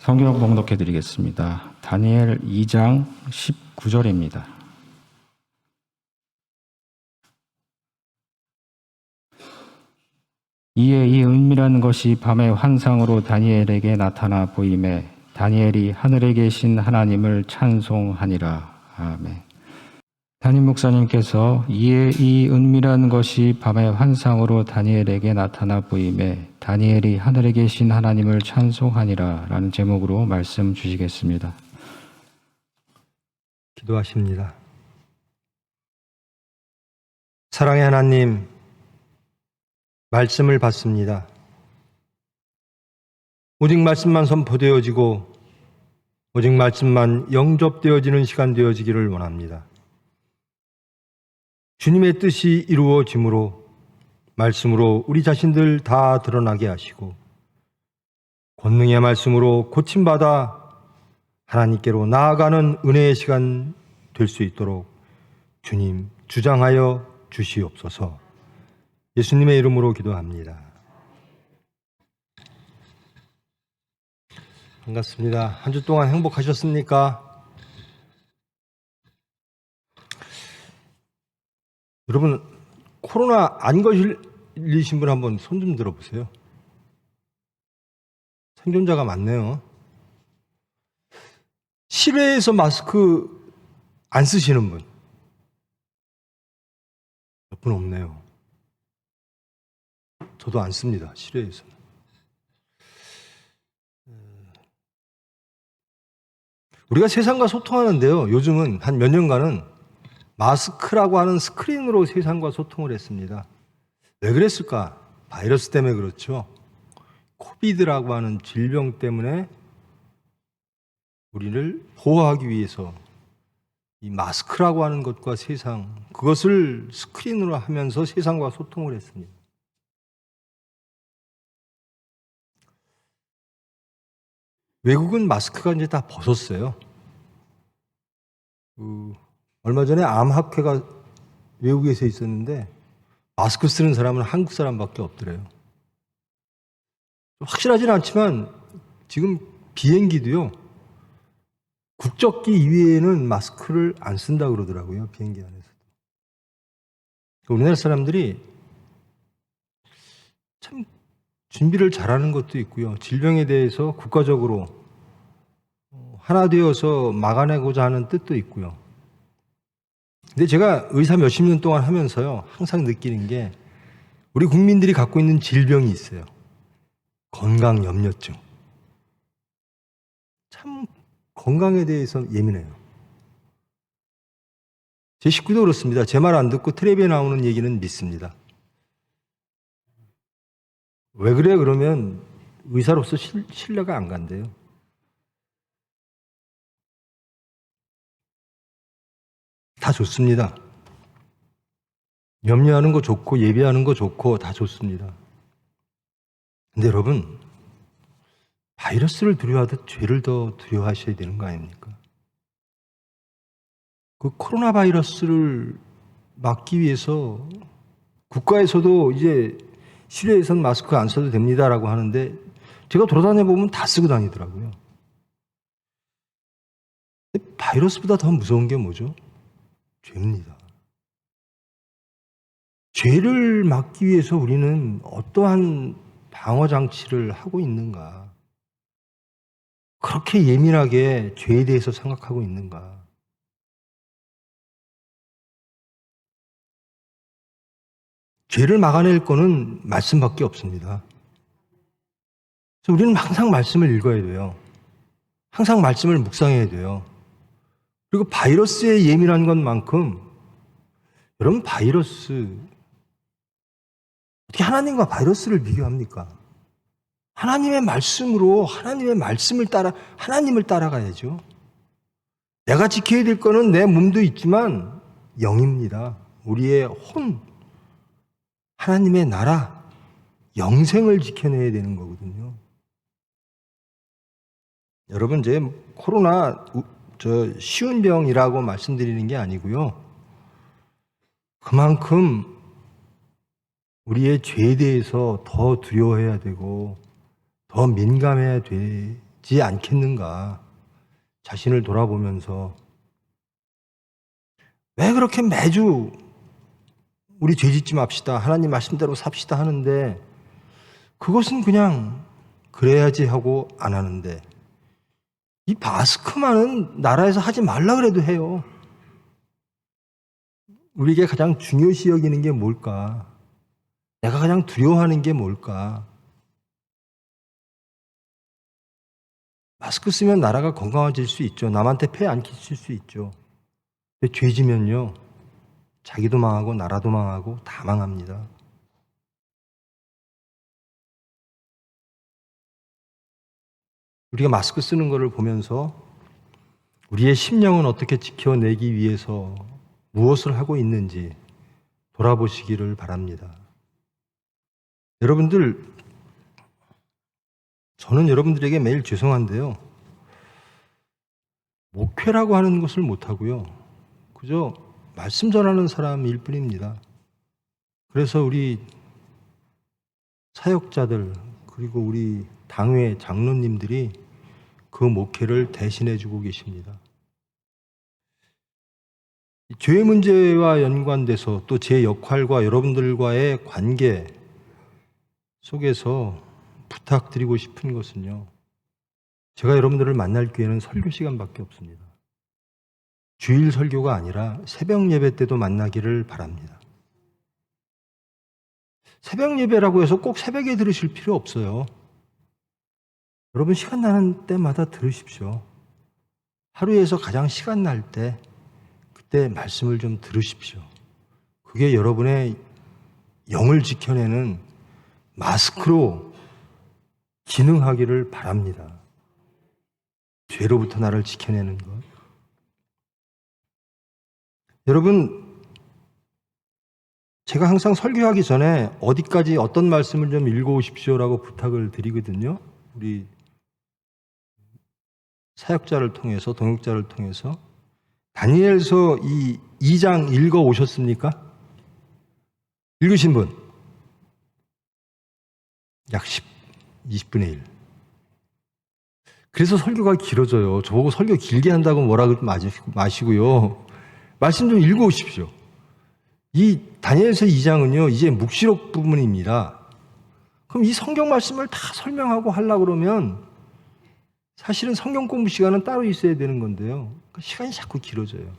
성경 봉독해 드리겠습니다. 다니엘 2장 19절입니다. 이에 이 은밀한 것이 밤의 환상으로 다니엘에게 나타나 보임에 다니엘이 하늘에 계신 하나님을 찬송하니라. 아멘. 담임 목사님께서 이에 이 은밀한 것이 밤의 환상으로 다니엘에게 나타나 보임에 다니엘이 하늘에 계신 하나님을 찬송하니라 라는 제목으로 말씀 주시겠습니다. 기도하십니다. 사랑의 하나님, 말씀을 받습니다. 오직 말씀만 선포되어지고 오직 말씀만 영접되어지는 시간 되어지기를 원합니다. 주님의 뜻이 이루어짐으로 말씀으로 우리 자신들 다 드러나게 하시고 권능의 말씀으로 고침받아 하나님께로 나아가는 은혜의 시간 될 수 있도록 주님 주장하여 주시옵소서. 예수님의 이름으로 기도합니다. 반갑습니다. 한 주 동안 행복하셨습니까? 여러분, 코로나 안 걸리신 분 한번 손 좀 들어보세요. 생존자가 많네요. 실외에서 마스크 안 쓰시는 분 몇 분 없네요. 저도 안 씁니다. 실외에서. 우리가 세상과 소통하는데요, 요즘은 한 몇 년간은 마스크라고 하는 스크린으로 세상과 소통을 했습니다. 왜 그랬을까? 바이러스 때문에 그렇죠. 코비드라고 하는 질병 때문에 우리를 보호하기 위해서 이 마스크라고 하는 것과 세상, 그것을 스크린으로 하면서 세상과 소통을 했습니다. 외국은 마스크가 이제 다 벗었어요. 얼마 전에 암학회가 외국에서 있었는데 마스크 쓰는 사람은 한국 사람밖에 없더래요. 확실하진 않지만 지금 비행기도요, 국적기 이외에는 마스크를 안 쓴다 그러더라고요. 비행기 안에서도. 우리나라 사람들이 참 준비를 잘하는 것도 있고요. 질병에 대해서 국가적으로 하나 되어서 막아내고자 하는 뜻도 있고요. 근데 제가 의사 몇십 년 동안 하면서요, 항상 느끼는 게 우리 국민들이 갖고 있는 질병이 있어요. 건강염려증. 참 건강에 대해서 예민해요. 제 식구도 그렇습니다. 제 말 안 듣고 텔레비에 나오는 얘기는 믿습니다. 왜 그래? 그러면 의사로서 신뢰가 안 간대요. 다 좋습니다. 염려하는 거 좋고 예비하는 거 좋고 다 좋습니다. 근데 여러분, 바이러스를 두려워하듯 죄를 더 두려워하셔야 되는 거 아닙니까? 그 코로나 바이러스를 막기 위해서 국가에서도 이제 실외에서는 마스크 안 써도 됩니다라고 하는데 제가 돌아다녀 보면 다 쓰고 다니더라고요. 근데 바이러스보다 더 무서운 게 뭐죠? 죄입니다. 죄를 막기 위해서 우리는 어떠한 방어 장치를 하고 있는가? 그렇게 예민하게 죄에 대해서 생각하고 있는가? 죄를 막아낼 거는 말씀밖에 없습니다. 그래서 우리는 항상 말씀을 읽어야 돼요. 항상 말씀을 묵상해야 돼요. 그리고 바이러스에 예민한 것만큼, 여러분, 바이러스, 어떻게 하나님과 바이러스를 비교합니까? 하나님의 말씀으로 하나님의 말씀을 따라 하나님을 따라가야죠. 내가 지켜야 될 거는 내 몸도 있지만 영입니다. 우리의 혼, 하나님의 나라, 영생을 지켜내야 되는 거거든요. 여러분, 이제 코로나 쉬운 병이라고 말씀드리는 게 아니고요. 그만큼 우리의 죄에 대해서 더 두려워해야 되고 더 민감해야 되지 있지 않겠는가. 자신을 돌아보면서 왜 그렇게 매주 우리 죄 짓지 맙시다, 하나님 말씀대로 삽시다 하는데 그것은 그냥 그래야지 하고 안 하는데 이 마스크만은 나라에서 하지 말라 그래도 해요. 우리에게 가장 중요시 여기는 게 뭘까? 내가 가장 두려워하는 게 뭘까? 마스크 쓰면 나라가 건강해질 수 있죠. 남한테 폐 안 끼칠 수 있죠. 근데 죄 지면요, 자기도 망하고 나라도 망하고 다 망합니다. 우리가 마스크 쓰는 것을 보면서 우리의 심령은 어떻게 지켜내기 위해서 무엇을 하고 있는지 돌아보시기를 바랍니다. 여러분들, 저는 여러분들에게 매일 죄송한데요, 목회라고 하는 것을 못하고요, 그저 말씀 전하는 사람일 뿐입니다. 그래서 우리 사역자들 그리고 우리 당회 장로님들이 그 목회를 대신해 주고 계십니다. 죄 문제와 연관돼서 또 제 역할과 여러분들과의 관계 속에서 부탁드리고 싶은 것은요, 제가 여러분들을 만날 기회는 설교 시간밖에 없습니다. 주일 설교가 아니라 새벽 예배 때도 만나기를 바랍니다. 새벽 예배라고 해서 꼭 새벽에 들으실 필요 없어요. 여러분 시간 나는 때마다 들으십시오. 하루에서 가장 시간 날 때 그때 말씀을 좀 들으십시오. 그게 여러분의 영을 지켜내는 마스크로 기능하기를 바랍니다. 죄로부터 나를 지켜내는 것. 여러분, 제가 항상 설교하기 전에 어디까지 어떤 말씀을 좀 읽어오십시오라고 부탁을 드리거든요. 우리 사역자를 통해서, 동역자를 통해서. 다니엘서 이 2장 읽어오셨습니까? 읽으신 분? 약 20분의 1. 그래서 설교가 길어져요. 저보고 설교 길게 한다고 뭐라 그러지 마시고요. 말씀 좀 읽어오십시오. 이 다니엘서 2장은요, 이제 묵시록 부분입니다. 그럼 이 성경 말씀을 다 설명하고 하려고 그러면 사실은 성경 공부 시간은 따로 있어야 되는 건데요. 시간이 자꾸 길어져요.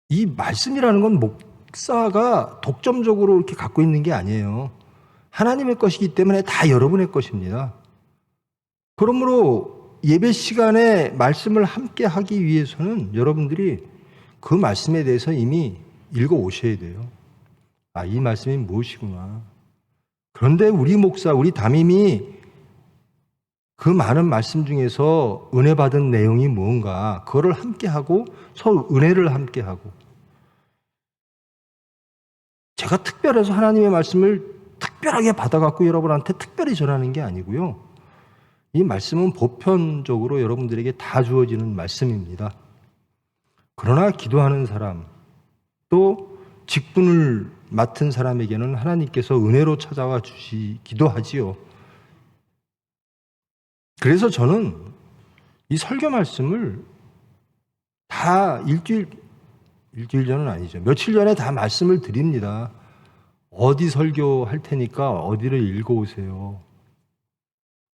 이 말씀이라는 건 목사가 독점적으로 이렇게 갖고 있는 게 아니에요. 하나님의 것이기 때문에 다 여러분의 것입니다. 그러므로 예배 시간에 말씀을 함께 하기 위해서는 여러분들이 그 말씀에 대해서 이미 읽어 오셔야 돼요. 아, 이 말씀이 무엇이구나. 그런데 우리 목사, 우리 담임이 그 많은 말씀 중에서 은혜 받은 내용이 뭔가, 그거를 함께 하고 서로 은혜를 함께 하고, 제가 특별해서 하나님의 말씀을 특별하게 받아갖고 여러분한테 특별히 전하는 게 아니고요, 이 말씀은 보편적으로 여러분들에게 다 주어지는 말씀입니다. 그러나 기도하는 사람, 또 직분을 맡은 사람에게는 하나님께서 은혜로 찾아와 주시기도 하지요. 그래서 저는 이 설교 말씀을 다 일주일 전은 아니죠. 며칠 전에 다 말씀을 드립니다. 어디 설교할 테니까 어디를 읽어오세요.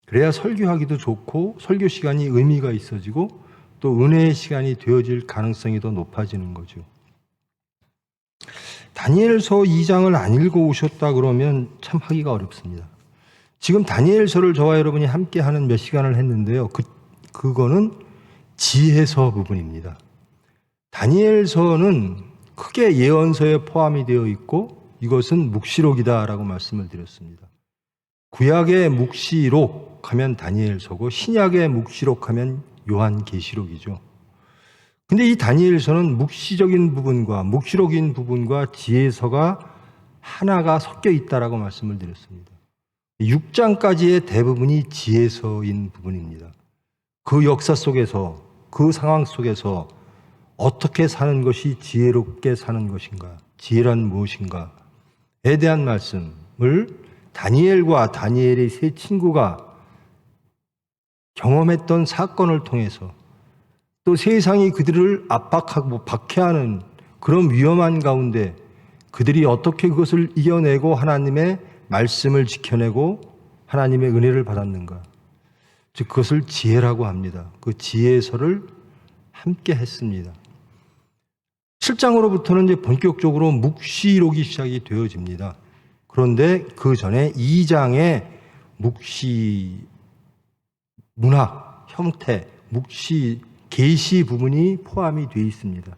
그래야 설교하기도 좋고 설교 시간이 의미가 있어지고 또 은혜의 시간이 되어질 가능성이 더 높아지는 거죠. 다니엘서 2장을 안 읽어오셨다 그러면 참 하기가 어렵습니다. 지금 다니엘서를 저와 여러분이 함께 하는 몇 시간을 했는데요. 그거는 지혜서 부분입니다. 다니엘서는 크게 예언서에 포함이 되어 있고 이것은 묵시록이다라고 말씀을 드렸습니다. 구약의 묵시록 하면 다니엘서고 신약의 묵시록 하면 요한계시록이죠. 근데 이 다니엘서는 묵시적인 부분과 묵시록인 부분과 지혜서가 하나가 섞여 있다라고 말씀을 드렸습니다. 6장까지의 대부분이 지혜서인 부분입니다. 그 역사 속에서, 그 상황 속에서 어떻게 사는 것이 지혜롭게 사는 것인가, 지혜란 무엇인가에 대한 말씀을 다니엘과 다니엘의 세 친구가 경험했던 사건을 통해서 또 세상이 그들을 압박하고 박해하는 그런 위험한 가운데 그들이 어떻게 그것을 이겨내고 하나님의 말씀을 지켜내고 하나님의 은혜를 받았는가. 즉 그것을 지혜라고 합니다. 그 지혜서를 함께 했습니다. 7장으로부터는 이제 본격적으로 묵시록이 시작이 되어집니다. 그런데 그 전에 2장에 묵시 문학, 형태, 묵시, 계시 부분이 포함이 되어 있습니다.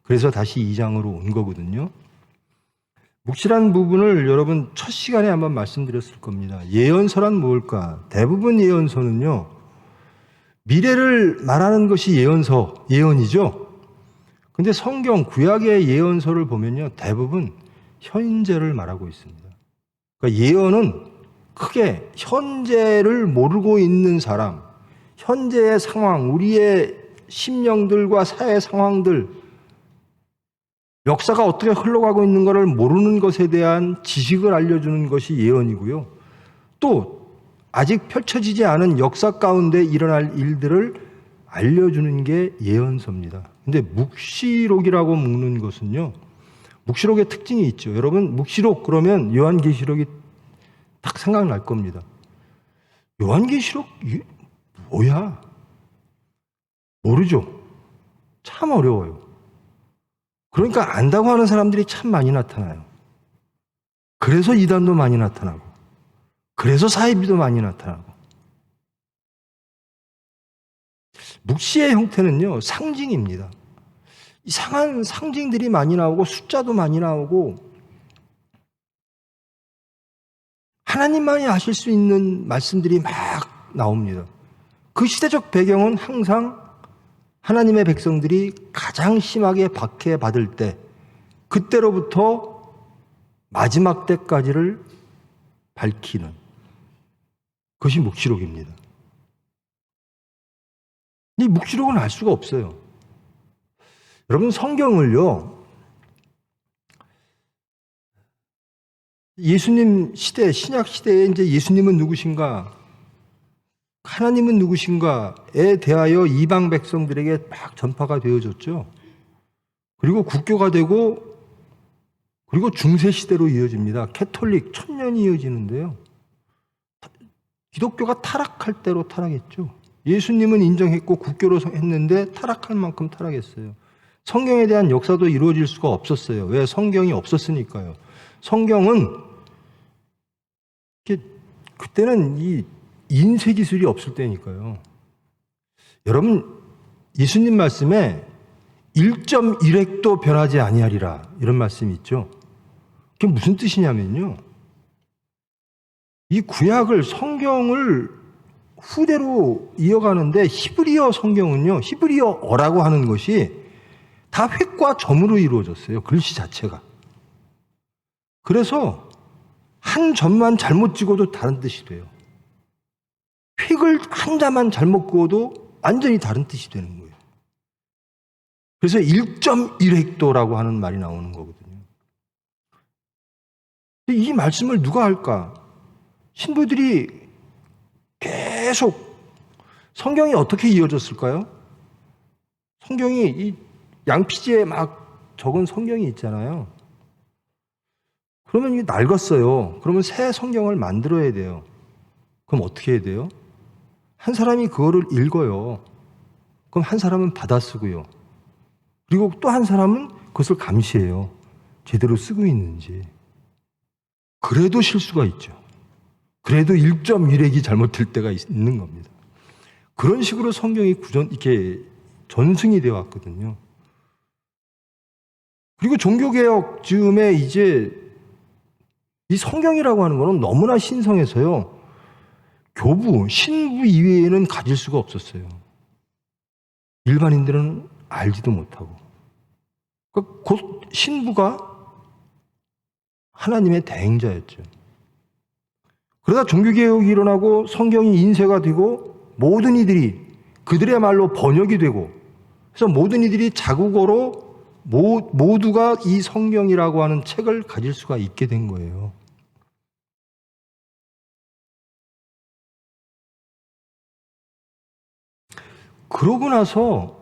그래서 다시 2장으로 온 거거든요. 묵시란 부분을 여러분 첫 시간에 한번 말씀드렸을 겁니다. 예언서란 뭘까? 대부분 예언서는요, 미래를 말하는 것이 예언이죠. 근데 성경 구약의 예언서를 보면요, 대부분 현재를 말하고 있습니다. 그러니까 예언은 크게 현재를 모르고 있는 사람, 현재의 상황, 우리의 심령들과 사회 상황들, 역사가 어떻게 흘러가고 있는 것을 모르는 것에 대한 지식을 알려주는 것이 예언이고요. 또 아직 펼쳐지지 않은 역사 가운데 일어날 일들을 알려주는 게 예언서입니다. 근데 묵시록이라고 묶는 것은요, 묵시록의 특징이 있죠. 여러분, 묵시록 그러면 요한계시록이 딱 생각날 겁니다. 요한계시록 뭐야? 모르죠. 참 어려워요. 그러니까 안다고 하는 사람들이 참 많이 나타나요. 그래서 이단도 많이 나타나고, 그래서 사이비도 많이 나타나고. 묵시의 형태는요, 상징입니다. 이상한 상징들이 많이 나오고, 숫자도 많이 나오고, 하나님만이 아실 수 있는 말씀들이 막 나옵니다. 그 시대적 배경은 항상 하나님의 백성들이 가장 심하게 박해받을 때, 그때로부터 마지막 때까지를 밝히는 그것이 묵시록입니다. 이 묵시록은 알 수가 없어요. 여러분, 성경을요, 예수님 시대, 신약 시대에 이제 예수님은 누구신가, 하나님은 누구신가에 대하여 이방 백성들에게 막 전파가 되어졌죠. 그리고 국교가 되고, 그리고 중세 시대로 이어집니다. 캐톨릭 1000년이 이어지는데요. 기독교가 타락할 대로 타락했죠. 예수님은 인정했고 국교로 했는데 타락할 만큼 타락했어요. 성경에 대한 역사도 이루어질 수가 없었어요. 왜? 성경이 없었으니까요. 성경은 그때는 이 인쇄 기술이 없을 때니까요. 여러분, 예수님 말씀에 1.1획도 변하지 아니하리라, 이런 말씀이 있죠. 그게 무슨 뜻이냐면요, 이 구약을, 성경을 후대로 이어가는데 히브리어 성경은요, 히브리어어라고 하는 것이 다 획과 점으로 이루어졌어요. 글씨 자체가. 그래서 한 점만 잘못 찍어도 다른 뜻이 돼요. 획을 한 자만 잘못 그어도 완전히 다른 뜻이 되는 거예요. 그래서 1.1획도라고 하는 말이 나오는 거거든요. 이 말씀을 누가 할까? 신부들이 계속, 성경이 어떻게 이어졌을까요? 성경이 이 양피지에 막 적은 성경이 있잖아요. 그러면 이게 낡았어요. 그러면 새 성경을 만들어야 돼요. 그럼 어떻게 해야 돼요? 한 사람이 그거를 읽어요. 그럼 한 사람은 받아쓰고요. 그리고 또 한 사람은 그것을 감시해요. 제대로 쓰고 있는지. 그래도 실수가 있죠. 그래도 1.1획이 잘못될 때가 있는 겁니다. 그런 식으로 성경이 이렇게 전승이 되어 왔거든요. 그리고 종교개혁 즈음에 이제 이 성경이라고 하는 거는 너무나 신성해서요, 교부, 신부 이외에는 가질 수가 없었어요. 일반인들은 알지도 못하고. 그러니까 곧 신부가 하나님의 대행자였죠. 그러다 종교개혁이 일어나고 성경이 인쇄가 되고 모든 이들이 그들의 말로 번역이 되고, 그래서 모든 이들이 자국어로 모두가 이 성경이라고 하는 책을 가질 수가 있게 된 거예요. 그러고 나서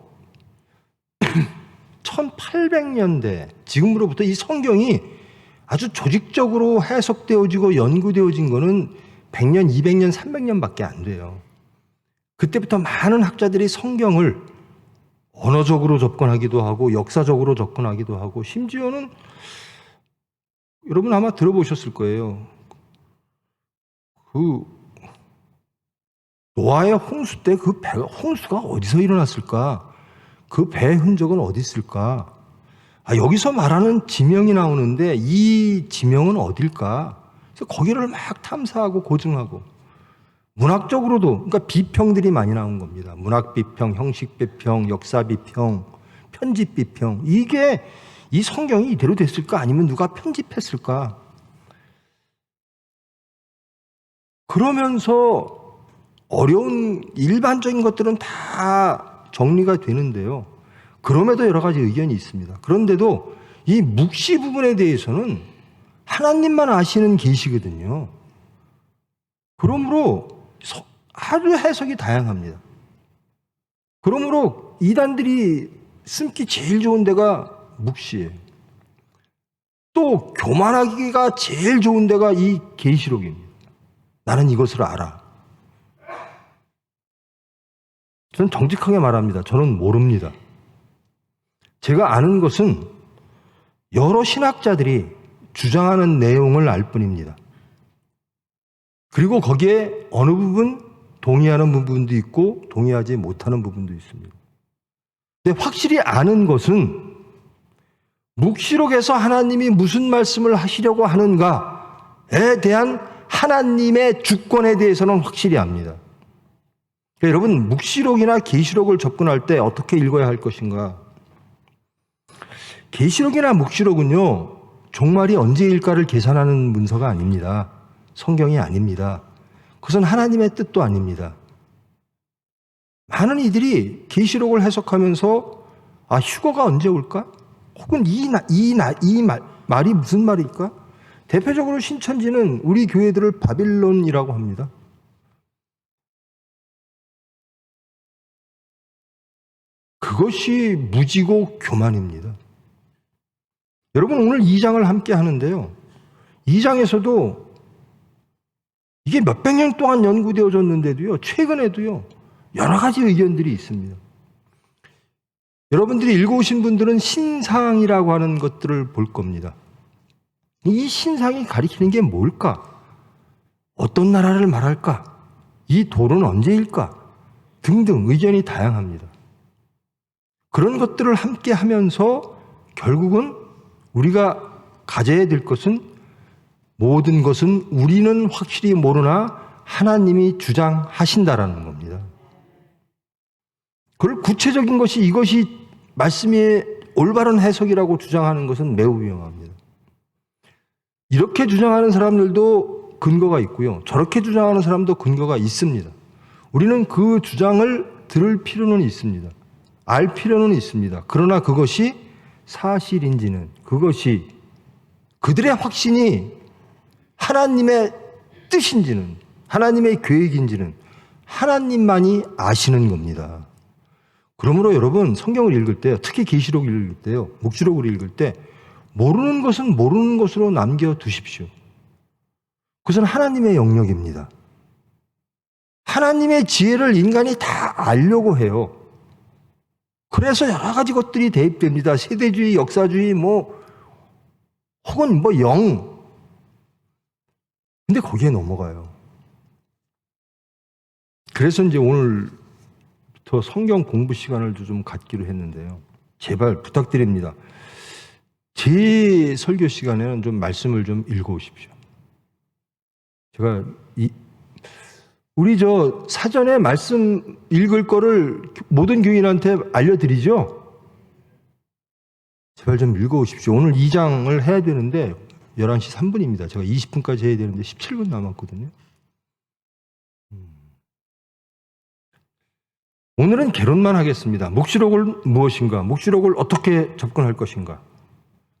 1800년대, 지금으로부터 이 성경이 아주 조직적으로 해석되어지고 연구되어진 거는 100년, 200년, 300년밖에 안 돼요. 그때부터 많은 학자들이 성경을 언어적으로 접근하기도 하고 역사적으로 접근하기도 하고 심지어는 여러분 아마 들어보셨을 거예요. 그 노아의 홍수 때 그 배가 홍수가 어디서 일어났을까? 그 배의 흔적은 어디 있을까? 여기서 말하는 지명이 나오는데 이 지명은 어딜까? 그래서 거기를 막 탐사하고 고증하고 문학적으로도 그러니까 비평들이 많이 나온 겁니다. 문학 비평, 형식 비평, 역사 비평, 편집 비평. 이게 이 성경이 이대로 됐을까? 아니면 누가 편집했을까? 그러면서 어려운 일반적인 것들은 다 정리가 되는데요. 그럼에도 여러 가지 의견이 있습니다. 그런데도 이 묵시 부분에 대해서는 하나님만 아시는 계시거든요. 그러므로 아주 해석이 다양합니다. 그러므로 이단들이 숨기 제일 좋은 데가 묵시예요. 또 교만하기가 제일 좋은 데가 이 계시록입니다. 나는 이것을 알아. 저는 정직하게 말합니다. 저는 모릅니다. 제가 아는 것은 여러 신학자들이 주장하는 내용을 알 뿐입니다. 그리고 거기에 어느 부분 동의하는 부분도 있고 동의하지 못하는 부분도 있습니다. 근데 확실히 아는 것은 묵시록에서 하나님이 무슨 말씀을 하시려고 하는가에 대한 하나님의 주권에 대해서는 확실히 압니다. 그러니까 여러분 묵시록이나 계시록을 접근할 때 어떻게 읽어야 할 것인가? 계시록이나 묵시록은요 종말이 언제일까를 계산하는 문서가 아닙니다. 성경이 아닙니다. 그것은 하나님의 뜻도 아닙니다. 많은 이들이 계시록을 해석하면서 휴거가 언제 올까? 혹은 이 말이 무슨 말일까? 대표적으로 신천지는 우리 교회들을 바빌론이라고 합니다. 그것이 무지고 교만입니다. 여러분 오늘 2장을 함께 하는데요. 2장에서도 이게 몇백 년 동안 연구되어졌는데도요. 최근에도요. 여러 가지 의견들이 있습니다. 여러분들이 읽어오신 분들은 신상이라고 하는 것들을 볼 겁니다. 이 신상이 가리키는 게 뭘까? 어떤 나라를 말할까? 이 돌은 언제일까? 등등 의견이 다양합니다. 그런 것들을 함께 하면서 결국은 우리가 가져야 될 것은 모든 것은 우리는 확실히 모르나 하나님이 주장하신다라는 겁니다. 그걸 구체적인 것이 이것이 말씀의 올바른 해석이라고 주장하는 것은 매우 위험합니다. 이렇게 주장하는 사람들도 근거가 있고요. 저렇게 주장하는 사람도 근거가 있습니다. 우리는 그 주장을 들을 필요는 있습니다. 알 필요는 있습니다. 그러나 그것이 사실인지는 그것이 그들의 확신이 하나님의 뜻인지는 하나님의 계획인지는 하나님만이 아시는 겁니다. 그러므로 여러분 성경을 읽을 때 특히 계시록을 읽을 때요. 묵시록을 읽을 때 모르는 것은 모르는 것으로 남겨두십시오. 그것은 하나님의 영역입니다. 하나님의 지혜를 인간이 다 알려고 해요. 그래서 여러 가지 것들이 대입됩니다. 세대주의, 역사주의, 혹은 영. 근데 거기에 넘어가요. 그래서 이제 오늘부터 성경 공부 시간을 좀 갖기로 했는데요. 제발 부탁드립니다. 제 설교 시간에는 좀 말씀을 좀 읽어오십시오. 제가 우리 사전에 말씀 읽을 거를 모든 교인한테 알려드리죠? 제발 좀 읽어오십시오. 오늘 2장을 해야 되는데 11시 3분입니다. 제가 20분까지 해야 되는데 17분 남았거든요. 오늘은 개론만 하겠습니다. 묵시록을 무엇인가? 묵시록을 어떻게 접근할 것인가?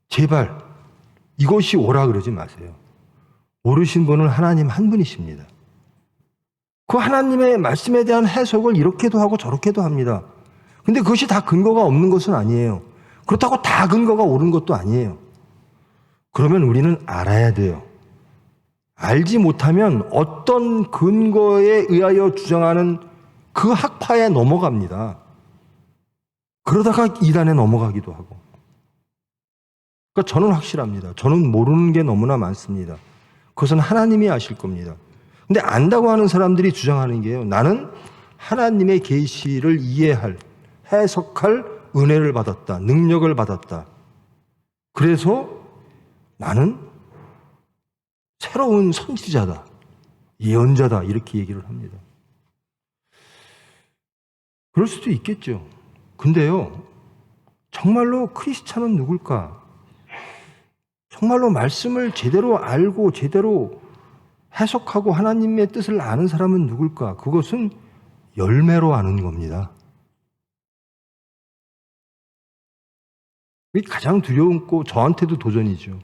제발 이것이 오라 그러지 마세요. 오르신 분은 하나님 한 분이십니다. 그 하나님의 말씀에 대한 해석을 이렇게도 하고 저렇게도 합니다. 근데 그것이 다 근거가 없는 것은 아니에요. 그렇다고 다 근거가 옳은 것도 아니에요. 그러면 우리는 알아야 돼요. 알지 못하면 어떤 근거에 의하여 주장하는 그 학파에 넘어갑니다. 그러다가 이단에 넘어가기도 하고. 그러니까 저는 확실합니다. 저는 모르는 게 너무나 많습니다. 그것은 하나님이 아실 겁니다. 근데 안다고 하는 사람들이 주장하는 게요. 나는 하나님의 계시를 이해할, 해석할 은혜를 받았다. 능력을 받았다. 그래서 나는 새로운 선지자다. 예언자다. 이렇게 얘기를 합니다. 그럴 수도 있겠죠. 근데요. 정말로 크리스찬은 누굴까? 정말로 말씀을 제대로 알고 제대로 해석하고 하나님의 뜻을 아는 사람은 누굴까? 그것은 열매로 아는 겁니다. 이게 가장 두려웠고 저한테도 도전이죠.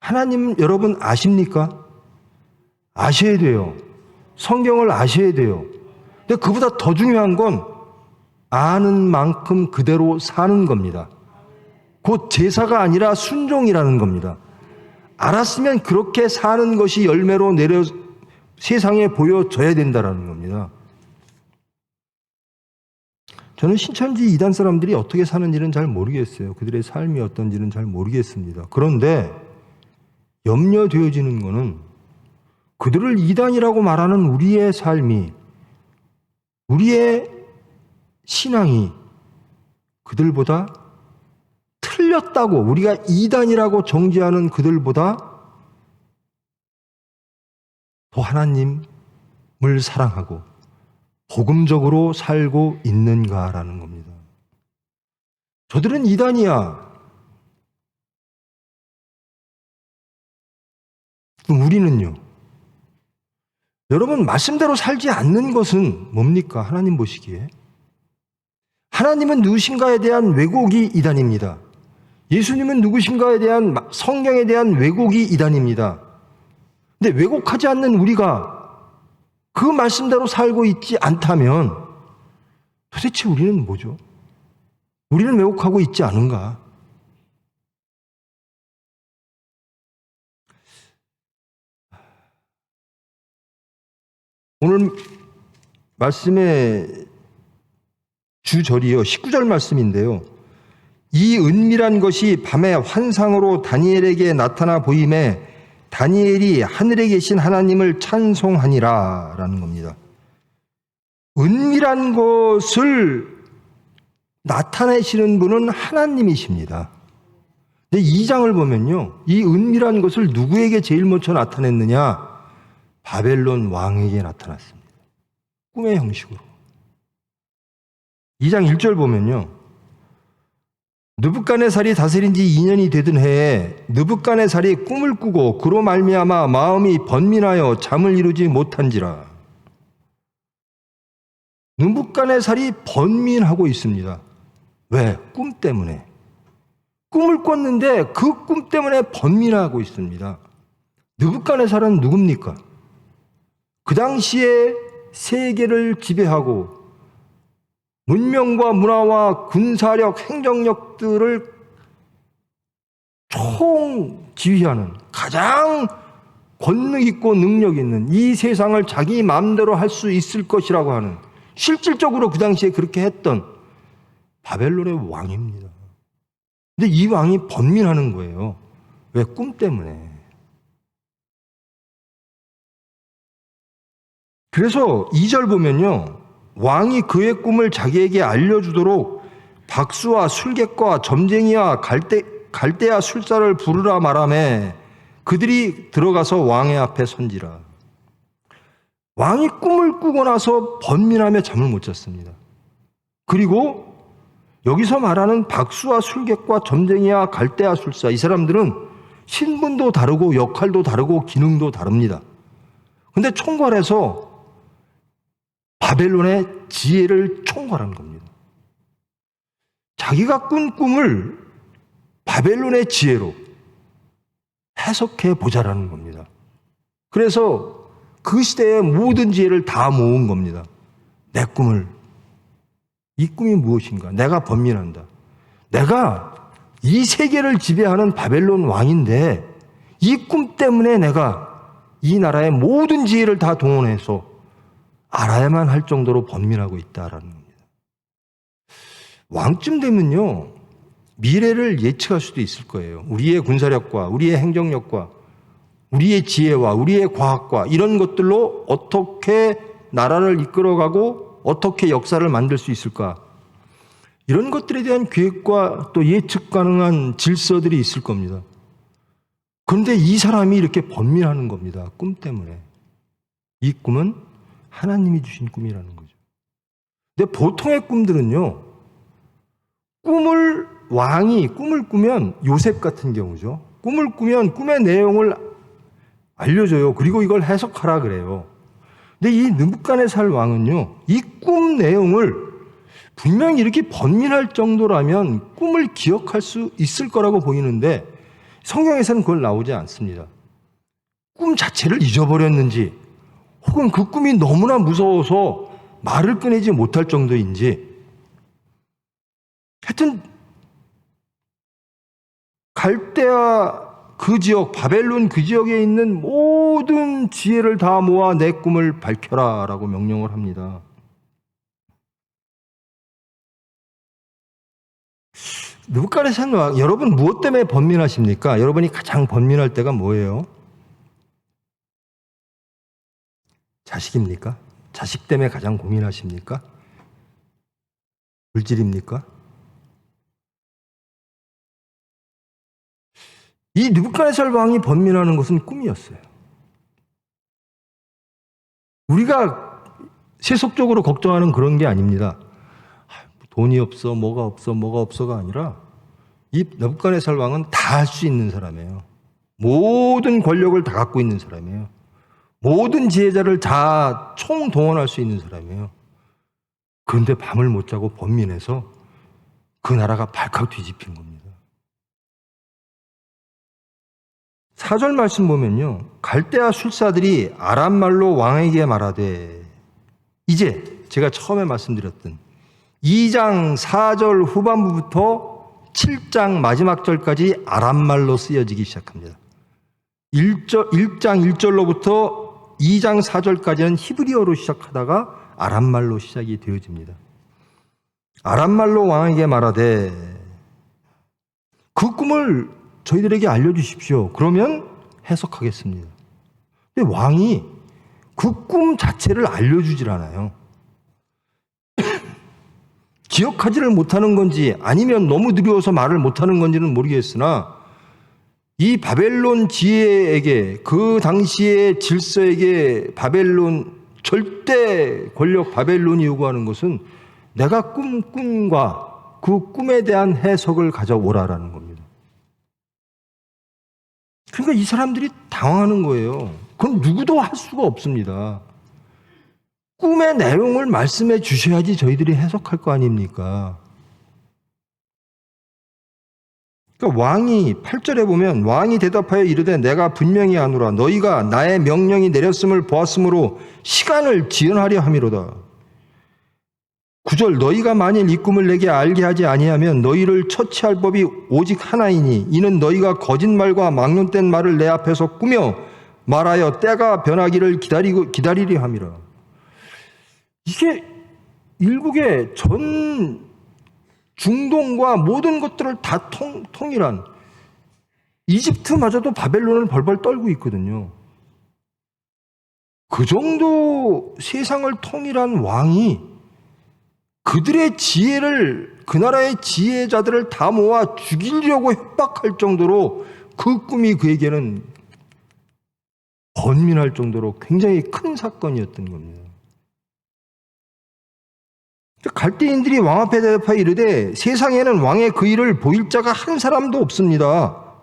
하나님 여러분 아십니까? 아셔야 돼요. 성경을 아셔야 돼요. 근데 그보다 더 중요한 건 아는 만큼 그대로 사는 겁니다. 곧 제사가 아니라 순종이라는 겁니다. 알았으면 그렇게 사는 것이 열매로 내려 세상에 보여져야 된다는 겁니다. 저는 신천지 이단 사람들이 어떻게 사는지는 잘 모르겠어요. 그들의 삶이 어떤지는 잘 모르겠습니다. 그런데 염려되어지는 것은 그들을 이단이라고 말하는 우리의 삶이, 우리의 신앙이 그들보다 틀렸다고, 우리가 이단이라고 정죄하는 그들보다 더 하나님을 사랑하고 복음적으로 살고 있는가라는 겁니다. 저들은 이단이야. 그럼 우리는요? 여러분, 말씀대로 살지 않는 것은 뭡니까? 하나님 보시기에. 하나님은 누구신가에 대한 왜곡이 이단입니다. 예수님은 누구신가에 대한 성경에 대한 왜곡이 이단입니다. 근데 왜곡하지 않는 우리가 그 말씀대로 살고 있지 않다면 도대체 우리는 뭐죠? 우리는 왜곡하고 있지 않은가? 오늘 말씀의 주절이요. 19절 말씀인데요. 이 은밀한 것이 밤에 환상으로 다니엘에게 나타나 보임에 다니엘이 하늘에 계신 하나님을 찬송하니라 라는 겁니다. 은밀한 것을 나타내시는 분은 하나님이십니다. 근데 2장을 보면요. 이 은밀한 것을 누구에게 제일 먼저 나타냈느냐? 바벨론 왕에게 나타났습니다. 꿈의 형식으로. 2장 1절 보면요. 느부갓네살이 다스린 지 2년이 되던 해에 느부갓네살이 꿈을 꾸고 그로 말미암아 마음이 번민하여 잠을 이루지 못한지라. 느부갓네살이 번민하고 있습니다. 왜? 꿈 때문에. 꿈을 꿨는데 그 꿈 때문에 번민하고 있습니다. 느부갓네살은 누굽니까? 그 당시에 세계를 지배하고 문명과 문화와 군사력, 행정력들을 총지휘하는 가장 권능 있고 능력 있는 이 세상을 자기 마음대로 할 수 있을 것이라고 하는, 실질적으로 그 당시에 그렇게 했던 바벨론의 왕입니다. 근데 이 왕이 번민하는 거예요. 왜? 꿈 때문에. 그래서 2절 보면요. 왕이 그의 꿈을 자기에게 알려주도록 박수와 술객과 점쟁이와 갈대아 술사를 부르라 말하매 그들이 들어가서 왕의 앞에 선지라. 왕이 꿈을 꾸고 나서 번민하며 잠을 못 잤습니다. 그리고 여기서 말하는 박수와 술객과 점쟁이와 갈대아 술사, 이 사람들은 신분도 다르고 역할도 다르고 기능도 다릅니다. 근데 총괄해서 바벨론의 지혜를 총괄한 겁니다. 자기가 꾼 꿈을 바벨론의 지혜로 해석해 보자라는 겁니다. 그래서 그 시대의 모든 지혜를 다 모은 겁니다. 내 꿈을. 이 꿈이 무엇인가? 내가 번민한다. 내가 이 세계를 지배하는 바벨론 왕인데 이 꿈 때문에 내가 이 나라의 모든 지혜를 다 동원해서 알아야만 할 정도로 번민하고 있다라는 겁니다. 왕쯤 되면요, 미래를 예측할 수도 있을 거예요. 우리의 군사력과 우리의 행정력과 우리의 지혜와 우리의 과학과 이런 것들로 어떻게 나라를 이끌어가고 어떻게 역사를 만들 수 있을까? 이런 것들에 대한 계획과 또 예측 가능한 질서들이 있을 겁니다. 그런데 이 사람이 이렇게 번민하는 겁니다. 꿈 때문에. 이 꿈은 하나님이 주신 꿈이라는 거죠. 근데 보통의 꿈들은요, 왕이 꿈을 꾸면 요셉 같은 경우죠. 꿈을 꾸면 꿈의 내용을 알려줘요. 그리고 이걸 해석하라 그래요. 근데 이 느부갓네살 왕은요, 이 꿈 내용을 분명히 이렇게 번민할 정도라면 꿈을 기억할 수 있을 거라고 보이는데 성경에서는 그걸 나오지 않습니다. 꿈 자체를 잊어버렸는지 혹은 그 꿈이 너무나 무서워서 말을 꺼내지 못할 정도인지 하여튼 갈대아 그 지역, 바벨론 그 지역에 있는 모든 지혜를 다 모아 내 꿈을 밝혀라 라고 명령을 합니다. 느부갓네살 왕, 여러분 무엇 때문에 번민하십니까? 여러분이 가장 번민할 때가 뭐예요? 자식입니까? 자식 때문에 가장 고민하십니까? 물질입니까? 이 느부갓네살 왕이 번민하는 것은 꿈이었어요. 우리가 세속적으로 걱정하는 그런 게 아닙니다. 돈이 없어, 뭐가 없어, 뭐가 없어가 아니라 이 느부갓네살 왕은 다 할 수 있는 사람이에요. 모든 권력을 다 갖고 있는 사람이에요. 모든 지혜자를 다 총동원할 수 있는 사람이에요. 그런데 밤을 못 자고 번민해서 그 나라가 발칵 뒤집힌 겁니다. 4절 말씀 보면요, 갈대아 술사들이 아람말로 왕에게 말하되, 이제 제가 처음에 말씀드렸던 2장 4절 후반부부터 7장 마지막 절까지 아람말로 쓰여지기 시작합니다. 1장 1절로부터 2장 4절까지는 히브리어로 시작하다가 아람말로 시작이 되어집니다. 아람말로 왕에게 말하되 그 꿈을 저희들에게 알려주십시오. 그러면 해석하겠습니다. 근데 왕이 그 꿈 자체를 알려주질 않아요. 기억하지를 못하는 건지 아니면 너무 느려서 말을 못하는 건지는 모르겠으나 이 바벨론 지혜에게, 그 당시의 질서에게 바벨론, 절대 권력 바벨론이 요구하는 것은 내가 꿈과 그 꿈에 대한 해석을 가져오라라는 겁니다. 그러니까 이 사람들이 당황하는 거예요. 그건 누구도 할 수가 없습니다. 꿈의 내용을 말씀해 주셔야지 저희들이 해석할 거 아닙니까? 그러니까 왕이 8절에 보면 왕이 대답하여 이르되 내가 분명히 아노라 너희가 나의 명령이 내렸음을 보았으므로 시간을 지연하려 함이로다. 9절 너희가 만일 이 꿈을 내게 알게 하지 아니하면 너희를 처치할 법이 오직 하나이니 이는 너희가 거짓말과 막론된 말을 내 앞에서 꾸며 말하여 때가 변하기를 기다리려 함이라. 이게 일국의 전 중동과 모든 것들을 다 통일한 이집트마저도 바벨론을 벌벌 떨고 있거든요. 그 정도 세상을 통일한 왕이 그들의 지혜를, 그 나라의 지혜자들을 다 모아 죽이려고 협박할 정도로 그 꿈이 그에게는 번민할 정도로 굉장히 큰 사건이었던 겁니다. 갈대인들이 왕 앞에 대답하여 이르되 세상에는 왕의 그 일을 보일 자가 한 사람도 없습니다.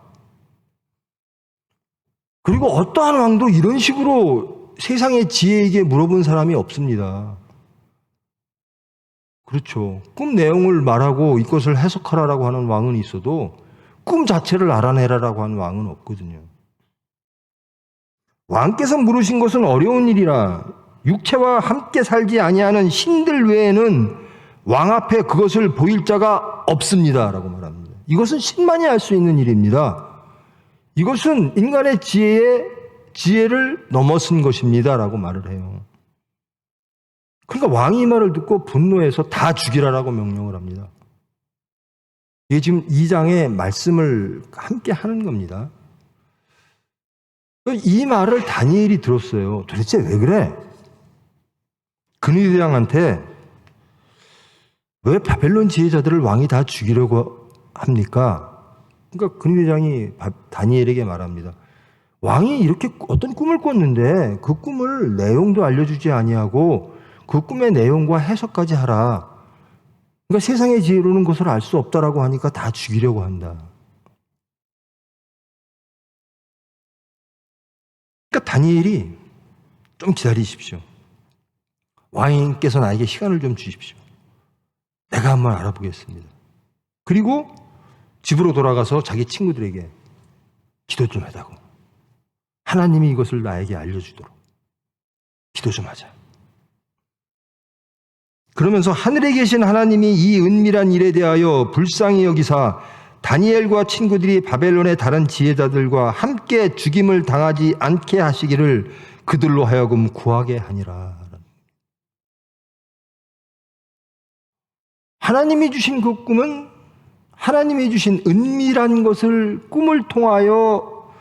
그리고 어떠한 왕도 이런 식으로 세상의 지혜에게 물어본 사람이 없습니다. 그렇죠. 꿈 내용을 말하고 이것을 해석하라라고 하는 왕은 있어도 꿈 자체를 알아내라라고 하는 왕은 없거든요. 왕께서 물으신 것은 어려운 일이라 육체와 함께 살지 아니하는 신들 외에는 왕 앞에 그것을 보일 자가 없습니다 라고 말합니다. 이것은 신만이 할 수 있는 일입니다. 이것은 인간의 지혜를 넘어선 것입니다 라고 말을 해요. 그러니까 왕이 이 말을 듣고 분노해서 다 죽이라라고 명령을 합니다. 이게 지금 2장의 말씀을 함께 하는 겁니다. 이 말을 다니엘이 들었어요. 도대체 왜 그래? 근위대장한테 왜 바벨론 지혜자들을 왕이 다 죽이려고 합니까? 그러니까 근위대장이 다니엘에게 말합니다. 왕이 이렇게 어떤 꿈을 꿨는데 그 꿈을 내용도 알려주지 아니하고 그 꿈의 내용과 해석까지 하라. 그러니까 세상의 지혜로는 그것을 알 수 없다라고 하니까 다 죽이려고 한다. 그러니까 다니엘이 좀 기다리십시오. 왕께서 나에게 시간을 좀 주십시오. 내가 한번 알아보겠습니다. 그리고 집으로 돌아가서 자기 친구들에게 기도 좀 해다고. 하나님이 이것을 나에게 알려주도록 기도 좀 하자. 그러면서 하늘에 계신 하나님이 이 은밀한 일에 대하여 불쌍히 여기사 다니엘과 친구들이 바벨론의 다른 지혜자들과 함께 죽임을 당하지 않게 하시기를 그들로 하여금 구하게 하니라. 하나님이 주신 그 꿈은 하나님이 주신 은밀한 것을 꿈을 통하여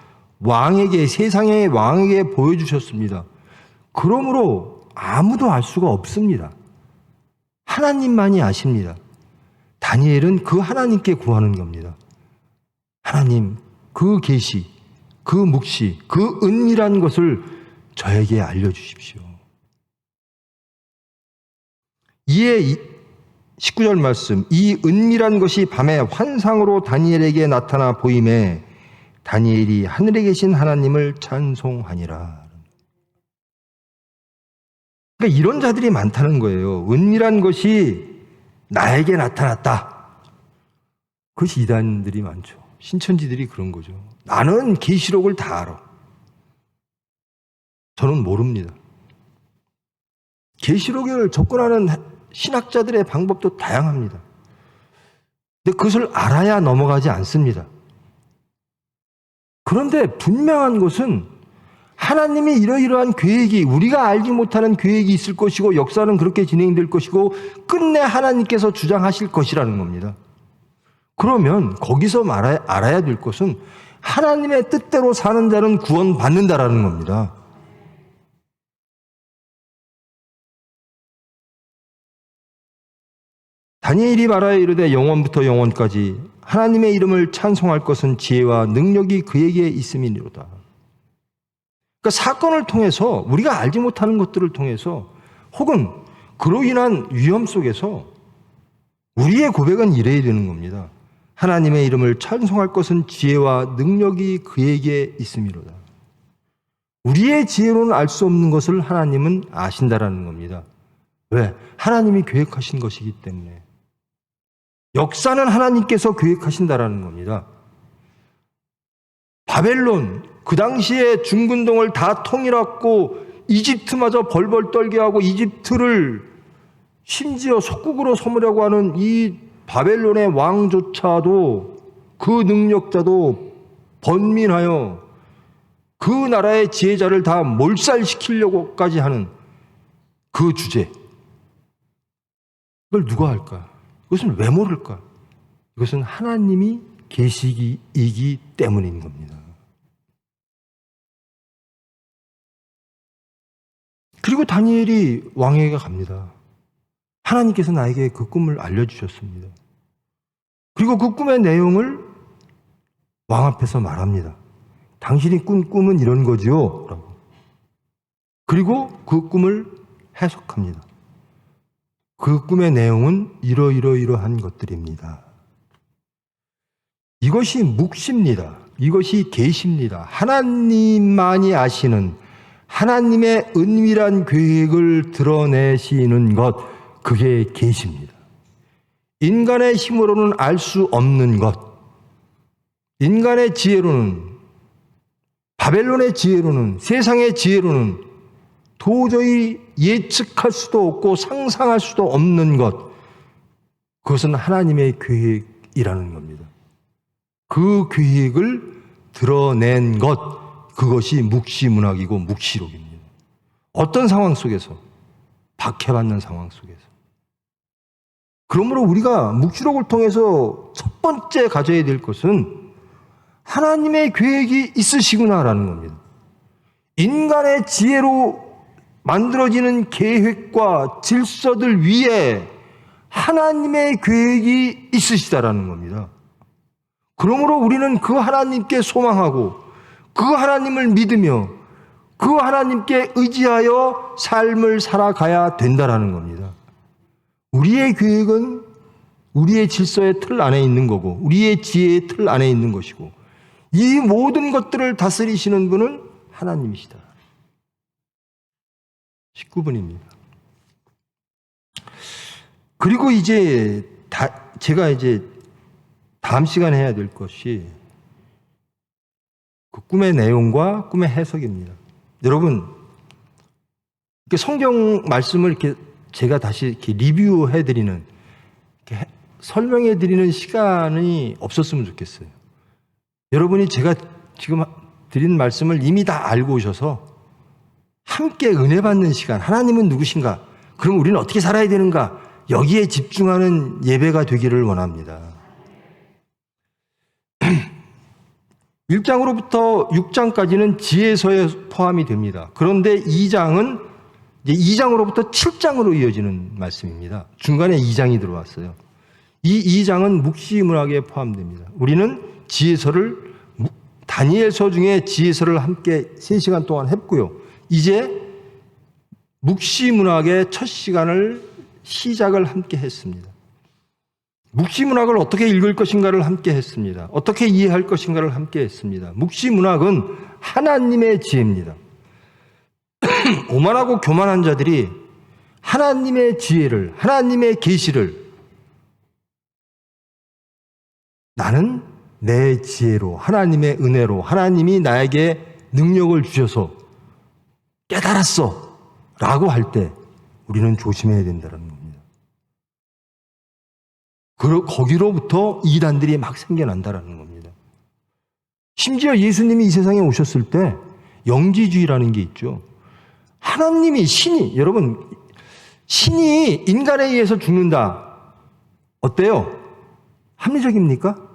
왕에게, 세상의 왕에게 보여주셨습니다. 그러므로 아무도 알 수가 없습니다. 하나님만이 아십니다. 다니엘은 그 하나님께 구하는 겁니다. 하나님, 그 계시, 그 묵시, 그 은밀한 것을 저에게 알려주십시오. 이에 19절 말씀, 이 은밀한 것이 밤에 환상으로 다니엘에게 나타나 보임에 다니엘이 하늘에 계신 하나님을 찬송하니라. 그러니까 이런 자들이 많다는 거예요. 은밀한 것이 나에게 나타났다. 그것이 이단들이 많죠. 신천지들이 그런 거죠. 나는 계시록을 다 알아. 저는 모릅니다. 계시록을 접근하는 신학자들의 방법도 다양합니다. 근데 그것을 알아야 넘어가지 않습니다. 그런데 분명한 것은 하나님이 이러이러한 계획이, 우리가 알지 못하는 계획이 있을 것이고 역사는 그렇게 진행될 것이고 끝내 하나님께서 주장하실 것이라는 겁니다. 그러면 거기서 알아야 될 것은 하나님의 뜻대로 사는 자는 구원받는다라는 겁니다. 다니엘이 말하여 이르되 영원부터 영원까지 하나님의 이름을 찬송할 것은 지혜와 능력이 그에게 있음이니로다. 그러니까 사건을 통해서 우리가 알지 못하는 것들을 통해서 혹은 그로 인한 위험 속에서 우리의 고백은 이래야 되는 겁니다. 하나님의 이름을 찬송할 것은 지혜와 능력이 그에게 있음이로다. 우리의 지혜로는 알 수 없는 것을 하나님은 아신다라는 겁니다. 왜? 하나님이 계획하신 것이기 때문에. 역사는 하나님께서 계획하신다라는 겁니다. 바벨론, 그 당시에 중근동을 다 통일하고 이집트마저 벌벌 떨게 하고 이집트를 심지어 속국으로 삼으려고 하는 이 바벨론의 왕조차도 그 능력자도 번민하여 그 나라의 지혜자를 다 몰살시키려고까지 하는 그 주제. 이걸 누가 할까? 이것은 왜 모를까? 이것은 하나님이 계시이기 때문인 겁니다. 그리고 다니엘이 왕에게 갑니다. 하나님께서 나에게 그 꿈을 알려주셨습니다. 그리고 그 꿈의 내용을 왕 앞에서 말합니다. 당신이 꾼 꿈은 이런 거지요? 라고. 그리고 그 꿈을 해석합니다. 그 꿈의 내용은 이러이러한 것들입니다. 이것이 묵시입니다. 이것이 계시입니다. 하나님만이 아시는 하나님의 은밀한 계획을 드러내시는 것, 그게 계시입니다. 인간의 힘으로는 알 수 없는 것, 인간의 지혜로는 바벨론의 지혜로는, 세상의 지혜로는 도저히 예측할 수도 없고 상상할 수도 없는 것, 그것은 하나님의 계획이라는 겁니다. 그 계획을 드러낸 것, 그것이 묵시문학이고 묵시록입니다. 어떤 상황 속에서? 박해받는 상황 속에서. 그러므로 우리가 묵시록을 통해서 첫 번째 가져야 될 것은 하나님의 계획이 있으시구나라는 겁니다. 인간의 지혜로 만들어지는 계획과 질서들 위에 하나님의 계획이 있으시다라는 겁니다. 그러므로 우리는 그 하나님께 소망하고 그 하나님을 믿으며 그 하나님께 의지하여 삶을 살아가야 된다라는 겁니다. 우리의 계획은 우리의 질서의 틀 안에 있는 거고 우리의 지혜의 틀 안에 있는 것이고 이 모든 것들을 다스리시는 분은 하나님이시다. 19분입니다. 그리고 이제 제가 이제 다음 시간에 해야 될 것이 그 꿈의 내용과 꿈의 해석입니다. 여러분, 이렇게 성경 말씀을 이렇게 제가 다시 이렇게 리뷰해드리는, 이렇게 설명해드리는 시간이 없었으면 좋겠어요. 여러분이 제가 지금 드린 말씀을 이미 다 알고 오셔서 함께 은혜 받는 시간, 하나님은 누구신가? 그럼 우리는 어떻게 살아야 되는가? 여기에 집중하는 예배가 되기를 원합니다. 1장으로부터 6장까지는 지혜서에 포함이 됩니다. 그런데 2장은 이제 2장으로부터 7장으로 이어지는 말씀입니다. 중간에 2장이 들어왔어요. 이 2장은 묵시문학에 포함됩니다. 우리는 지혜서를 다니엘서 중에 지혜서를 함께 3시간 동안 했고요. 이제 묵시문학의 첫 시작을 함께 했습니다. 묵시문학을 어떻게 읽을 것인가를 함께 했습니다. 어떻게 이해할 것인가를 함께 했습니다. 묵시문학은 하나님의 지혜입니다. 오만하고 교만한 자들이 하나님의 지혜를, 하나님의 계시를 나는 내 지혜로, 하나님의 은혜로, 하나님이 나에게 능력을 주셔서 깨달았어 라고 할 때 우리는 조심해야 된다는 겁니다. 거기로부터 이단들이 막 생겨난다는 겁니다. 심지어 예수님이 이 세상에 오셨을 때 영지주의라는 게 있죠. 하나님이, 신이, 여러분, 신이 인간에 의해서 죽는다. 어때요? 합리적입니까?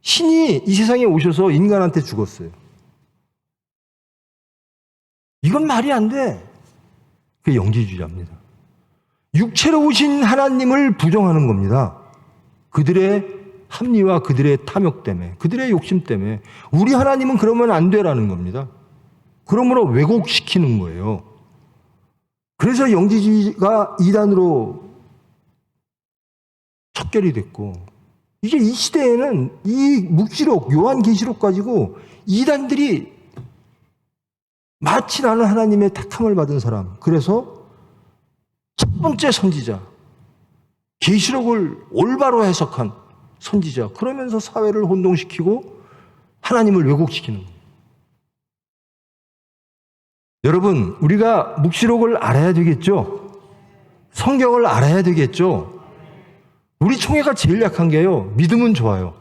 신이 이 세상에 오셔서 인간한테 죽었어요. 이건 말이 안 돼. 그게 영지주의자입니다. 육체로 오신 하나님을 부정하는 겁니다. 그들의 합리와 그들의 탐욕 때문에, 그들의 욕심 때문에 우리 하나님은 그러면 안 되라는 겁니다. 그러므로 왜곡시키는 거예요. 그래서 영지주의가 이단으로 척결이 됐고, 이제 이 시대에는 이 묵시록, 요한계시록 가지고 이단들이 마치 나는 하나님의 택함을 받은 사람, 그래서 첫 번째 선지자, 계시록을 올바로 해석한 선지자, 그러면서 사회를 혼동시키고 하나님을 왜곡시키는 거예요. 여러분, 우리가 묵시록을 알아야 되겠죠? 성경을 알아야 되겠죠? 우리 총회가 제일 약한 게요, 믿음은 좋아요.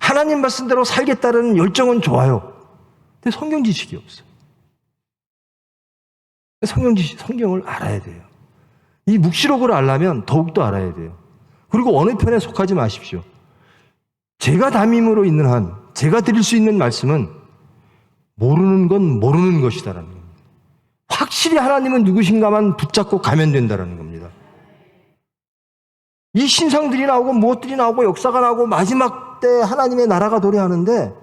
하나님 말씀대로 살겠다는 열정은 좋아요. 근데 성경 지식이 없어요. 성경을 알아야 돼요. 이 묵시록을 알려면 더욱더 알아야 돼요. 그리고 어느 편에 속하지 마십시오. 제가 담임으로 있는 한, 제가 드릴 수 있는 말씀은 모르는 건 모르는 것이다라는 겁니다. 확실히 하나님은 누구신가만 붙잡고 가면 된다는 겁니다. 이 신상들이 나오고 무엇들이 나오고 역사가 나오고 마지막 때 하나님의 나라가 도래하는데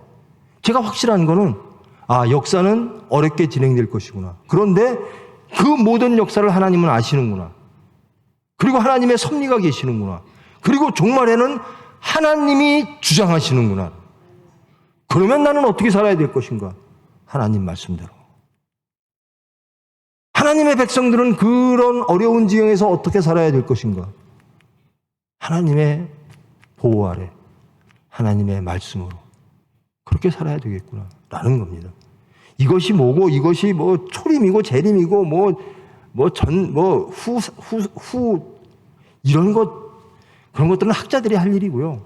제가 확실한 거는 역사는 어렵게 진행될 것이구나. 그런데 그 모든 역사를 하나님은 아시는구나. 그리고 하나님의 섭리가 계시는구나. 그리고 종말에는 하나님이 주장하시는구나. 그러면 나는 어떻게 살아야 될 것인가? 하나님 말씀대로. 하나님의 백성들은 그런 어려운 지경에서 어떻게 살아야 될 것인가? 하나님의 보호 아래, 하나님의 말씀으로 그렇게 살아야 되겠구나 라는 겁니다. 이것이 뭐고 이것이 뭐 초림이고 재림이고 이런 그런 것들은 학자들이 할 일이고요.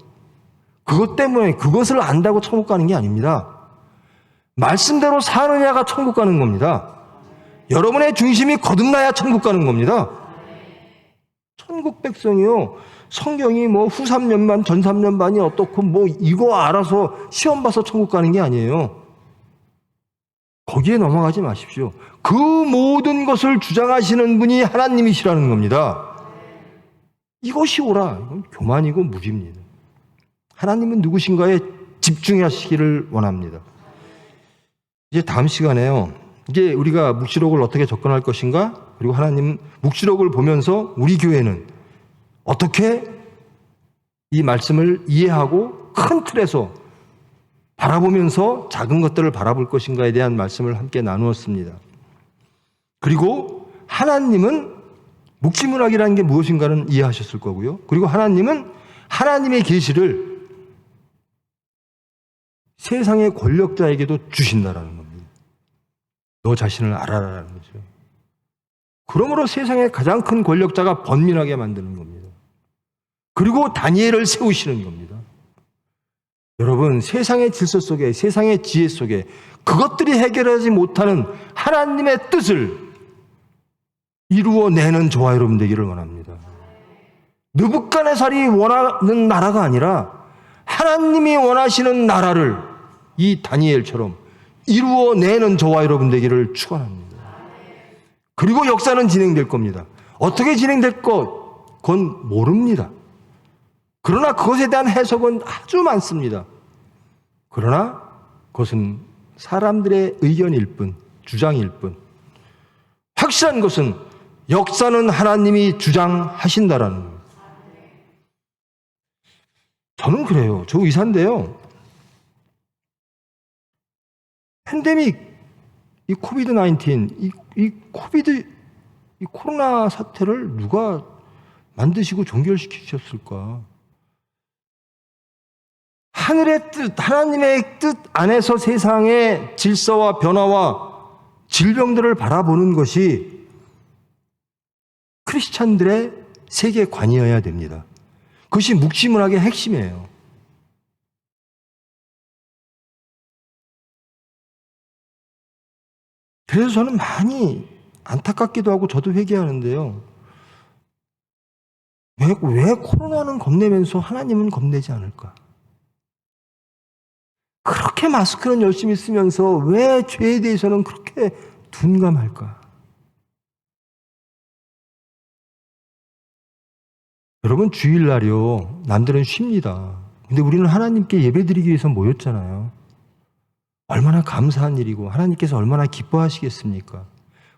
그것 때문에 그것을 안다고 천국 가는 게 아닙니다. 말씀대로 사느냐가 천국 가는 겁니다. 여러분의 중심이 거듭나야 천국 가는 겁니다. 천국 백성이요. 성경이 후 3년반, 전 3년반이 어떻고 이거 알아서 시험 봐서 천국 가는 게 아니에요. 거기에 넘어가지 마십시오. 그 모든 것을 주장하시는 분이 하나님이시라는 겁니다. 이것이 옳아. 이건 교만이고 무기입니다. 하나님은 누구신가에 집중하시기를 원합니다. 이제 다음 시간에요. 이제 우리가 묵시록을 어떻게 접근할 것인가? 그리고 하나님 묵시록을 보면서 우리 교회는 어떻게 이 말씀을 이해하고 큰 틀에서 바라보면서 작은 것들을 바라볼 것인가에 대한 말씀을 함께 나누었습니다. 그리고 하나님은 묵시문학이라는 게 무엇인가는 이해하셨을 거고요. 그리고 하나님은 하나님의 계시를 세상의 권력자에게도 주신다라는 겁니다. 너 자신을 알아라라는 거죠. 그러므로 세상의 가장 큰 권력자가 번민하게 만드는 겁니다. 그리고 다니엘을 세우시는 겁니다. 여러분, 세상의 질서 속에, 세상의 지혜 속에 그것들이 해결하지 못하는 하나님의 뜻을 이루어내는 저와 여러분 되기를 원합니다. 느부갓네살이 원하는 나라가 아니라 하나님이 원하시는 나라를 이 다니엘처럼 이루어내는 저와 여러분 되기를 축원합니다. 그리고 역사는 진행될 겁니다. 어떻게 진행될 그건 모릅니다. 그러나 그것에 대한 해석은 아주 많습니다. 그러나 그것은 사람들의 의견일 뿐, 주장일 뿐. 확실한 것은 역사는 하나님이 주장하신다라는 겁니다. 저는 그래요. 저 의사인데요. 팬데믹, 이 코비드-19, 이 코로나 사태를 누가 만드시고 종결시키셨을까? 하늘의 뜻, 하나님의 뜻 안에서 세상의 질서와 변화와 질병들을 바라보는 것이 크리스찬들의 세계관이어야 됩니다. 그것이 묵시문학의 핵심이에요. 그래서 저는 많이 안타깝기도 하고 저도 회개하는데요. 왜 코로나는 겁내면서 하나님은 겁내지 않을까? 그렇게 마스크는 열심히 쓰면서 왜 죄에 대해서는 그렇게 둔감할까? 여러분, 주일날이요. 남들은 쉽니다. 근데 우리는 하나님께 예배드리기 위해서 모였잖아요. 얼마나 감사한 일이고 하나님께서 얼마나 기뻐하시겠습니까?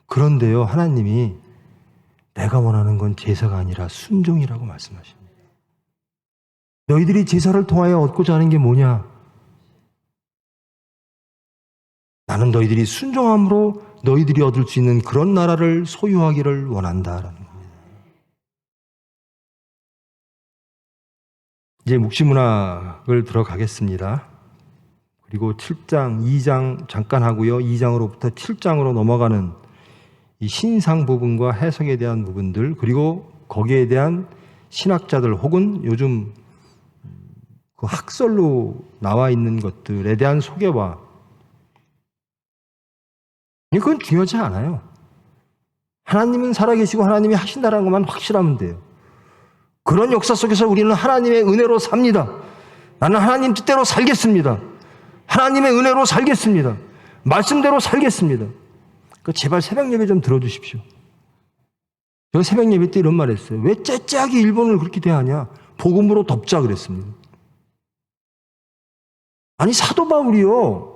그런데요, 하나님이 내가 원하는 건 제사가 아니라 순종이라고 말씀하십니다. 너희들이 제사를 통하여 얻고자 하는 게 뭐냐? 나는 너희들이 순종함으로 너희들이 얻을 수 있는 그런 나라를 소유하기를 원한다라는 겁니다. 이제 묵시문학을 들어가겠습니다. 그리고 7장, 2장 잠깐 하고요. 2장으로부터 7장으로 넘어가는 이 신상 부분과 해석에 대한 부분들, 그리고 거기에 대한 신학자들 혹은 요즘 그 학설로 나와 있는 것들에 대한 소개와, 그건 중요하지 않아요. 하나님은 살아계시고 하나님이 하신다는 것만 확실하면 돼요. 그런 역사 속에서 우리는 하나님의 은혜로 삽니다. 나는 하나님 뜻대로 살겠습니다. 하나님의 은혜로 살겠습니다. 말씀대로 살겠습니다. 제발 새벽 예배 좀 들어주십시오. 제가 새벽 예배 때 이런 말 했어요. 왜 째째하게 일본을 그렇게 대하냐? 복음으로 덮자 그랬습니다. 아니, 사도 바울이요.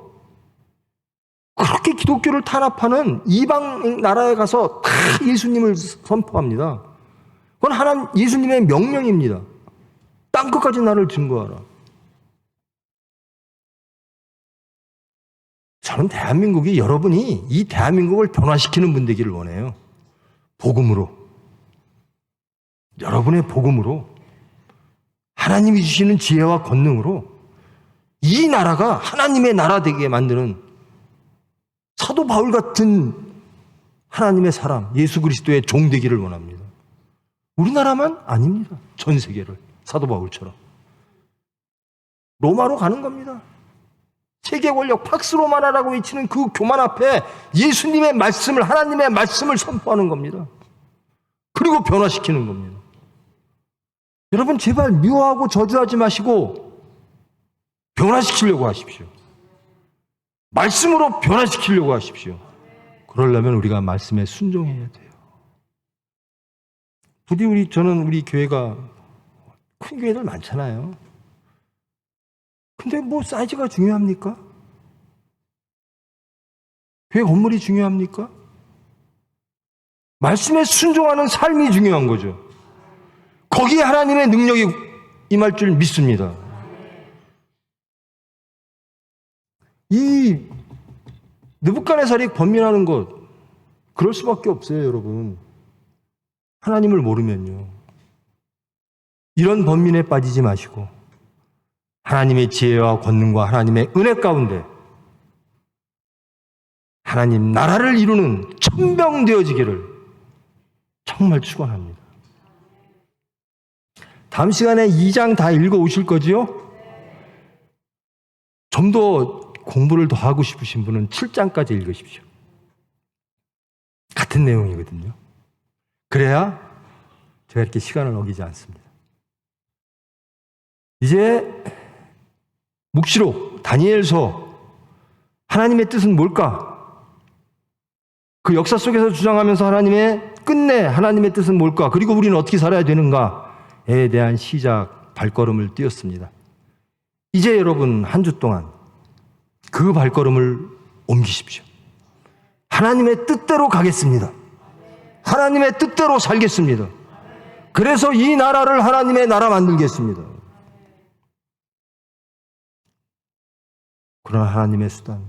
그렇게 기독교를 탄압하는 이방 나라에 가서 다 예수님을 선포합니다. 그건 예수님의 명령입니다. 땅끝까지 나를 증거하라. 저는 대한민국이, 여러분이 이 대한민국을 변화시키는 분 되기를 원해요. 복음으로. 여러분의 복음으로. 하나님이 주시는 지혜와 권능으로 이 나라가 하나님의 나라 되게 만드는 사도 바울 같은 하나님의 사람, 예수 그리스도의 종 되기를 원합니다. 우리나라만 아닙니다. 전 세계를 사도 바울처럼. 로마로 가는 겁니다. 세계 권력 팍스 로마나라고 외치는 그 교만 앞에 예수님의 말씀을, 하나님의 말씀을 선포하는 겁니다. 그리고 변화시키는 겁니다. 여러분 제발 미워하고 저주하지 마시고 변화시키려고 하십시오. 말씀으로 변화시키려고 하십시오. 그러려면 우리가 말씀에 순종해야 돼요. 부디 저는 우리 교회가 큰 교회들 많잖아요. 근데 뭐 사이즈가 중요합니까? 교회 건물이 중요합니까? 말씀에 순종하는 삶이 중요한 거죠. 거기에 하나님의 능력이 임할 줄 믿습니다. 이 느부갓네살이 번민하는 것, 그럴 수밖에 없어요, 여러분. 하나님을 모르면요. 이런 번민에 빠지지 마시고 하나님의 지혜와 권능과 하나님의 은혜 가운데 하나님 나라를 이루는 천병되어지기를 정말 축원합니다. 다음 시간에 2장 다 읽어 오실 거지요? 좀 더 공부를 더 하고 싶으신 분은 7장까지 읽으십시오. 같은 내용이거든요. 그래야 제가 이렇게 시간을 어기지 않습니다. 이제 묵시록, 다니엘서, 하나님의 뜻은 뭘까? 그 역사 속에서 주장하면서 끝내 하나님의 뜻은 뭘까? 그리고 우리는 어떻게 살아야 되는가에 대한 시작, 발걸음을 띄었습니다. 이제 여러분 한 주 동안 그 발걸음을 옮기십시오. 하나님의 뜻대로 가겠습니다. 하나님의 뜻대로 살겠습니다. 그래서 이 나라를 하나님의 나라 만들겠습니다. 그러나 하나님의 수단,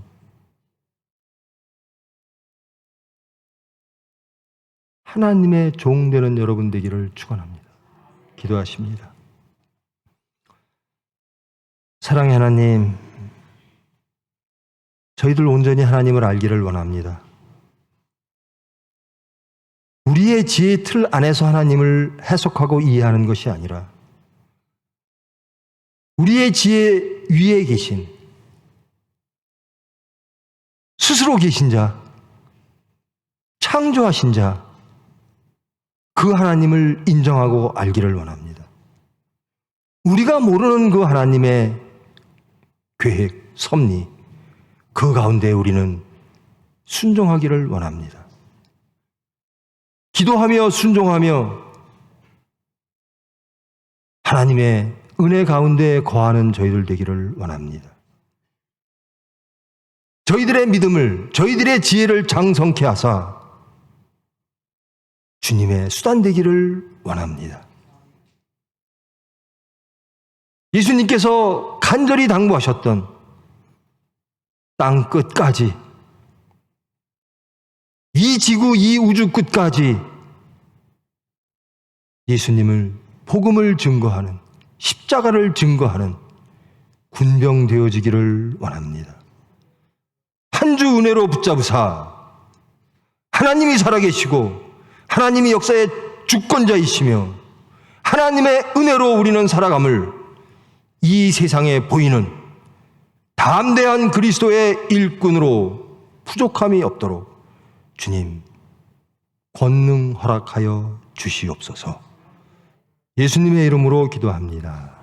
하나님의 종 되는 여러분 되기를 축원합니다. 기도하십니다. 사랑의 하나님, 저희들 온전히 하나님을 알기를 원합니다. 우리의 지혜의 틀 안에서 하나님을 해석하고 이해하는 것이 아니라 우리의 지혜 위에 계신, 스스로 계신 자, 창조하신 자, 그 하나님을 인정하고 알기를 원합니다. 우리가 모르는 그 하나님의 계획, 섭리, 그 가운데 우리는 순종하기를 원합니다. 기도하며 순종하며 하나님의 은혜 가운데 거하는 저희들 되기를 원합니다. 저희들의 믿음을, 저희들의 지혜를 장성케 하사 주님의 수단 되기를 원합니다. 예수님께서 간절히 당부하셨던 땅 끝까지, 이 지구, 이 우주 끝까지 예수님을, 복음을 증거하는, 십자가를 증거하는 군병 되어지기를 원합니다. 한 주 은혜로 붙잡으사 하나님이 살아계시고 하나님이 역사의 주권자이시며 하나님의 은혜로 우리는 살아감을 이 세상에 보이는 담대한 그리스도의 일꾼으로 부족함이 없도록 주님 권능 허락하여 주시옵소서. 예수님의 이름으로 기도합니다.